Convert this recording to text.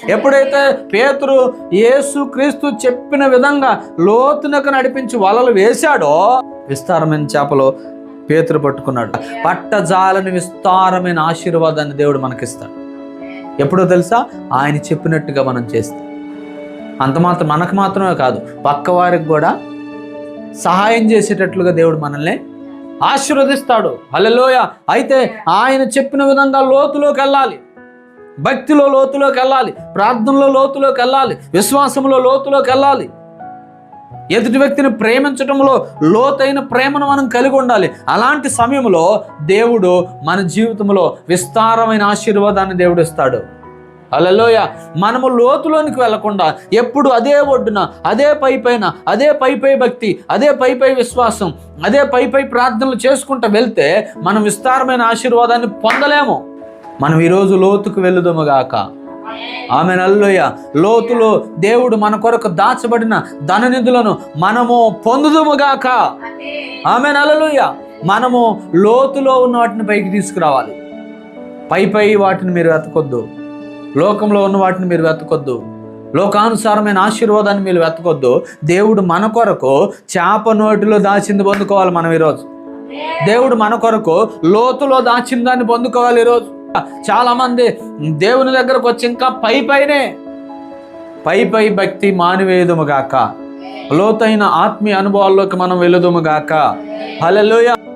ఎప్పుడైతే పేతురు యేసుక్రీస్తు చెప్పిన విధంగా లోతునకు నడిపించి వలలు వేశాడో విస్తారమైన చేపలు పేతురు పట్టుకున్నాడు. పట్టజాలని విస్తారమైన ఆశీర్వాదాన్ని దేవుడు మనకిస్తాడు. ఎప్పుడో తెలుసా? ఆయన చెప్పినట్టుగా మనం చేస్తాం. అంత మాత్రం మనకు మాత్రమే కాదు, పక్క వారికి కూడా సహాయం చేసేటట్లుగా దేవుడు మనల్ని ఆశీర్వదిస్తాడు. హల్లెలూయా. అయితే ఆయన చెప్పిన విధంగా లోతులోకి వెళ్ళాలి, భక్తిలో లోతులోకి వెళ్ళాలి, ప్రార్థనలో లోతులోకి వెళ్ళాలి, విశ్వాసంలో లోతులోకి వెళ్ళాలి, ఎదుటి వ్యక్తిని ప్రేమించడంలో లోతైన ప్రేమను మనం కలిగి ఉండాలి. అలాంటి సమయంలో దేవుడు మన జీవితంలో విస్తారమైన ఆశీర్వాదాన్ని దేవుడు ఇస్తాడు. హల్లెలూయా. మనము లోతులోనికి వెళ్లకుండా ఎప్పుడు అదే ఒడ్డున, అదే పైపైన, అదే పైపై భక్తి, అదే పైపై విశ్వాసం, అదే పైపై ప్రార్థనలు చేసుకుంటూ వెళ్తే మనం విస్తారమైన ఆశీర్వాదాన్ని పొందలేము. మనం ఈరోజు లోతుకు వెళ్ళుదుముగాక. ఆమేన్. హల్లెలూయా. లోతులో దేవుడు మన కొరకు దాచబడిన ధననిధులను మనము పొందుదుముగాక. ఆమేన్. హల్లెలూయా. మనము లోతులో ఉన్న వాటిని పైకి తీసుకురావాలి. పై వాటిని మీరు వెతకొద్దు, లోకంలో ఉన్న వాటిని మీరు వెతకొద్దు, లోకానుసారమైన ఆశీర్వాదాన్ని మీరు వెతకొద్దు. దేవుడు మన కొరకు చేప నోటిలో దాచింది పొందుకోవాలి. మనం ఈరోజు దేవుడు మన కొరకు లోతులో దాచిన దాన్ని పొందుకోవాలి. ఈరోజు చాలా మంది దేవుని దగ్గరకు వచ్చి ఇంకా పై భక్తి మానివేయుదుముగాక, లోతైన ఆత్మీయ అనుభవాల్లోకి మనం వెళుదుముగాక. హల్లెలూయా.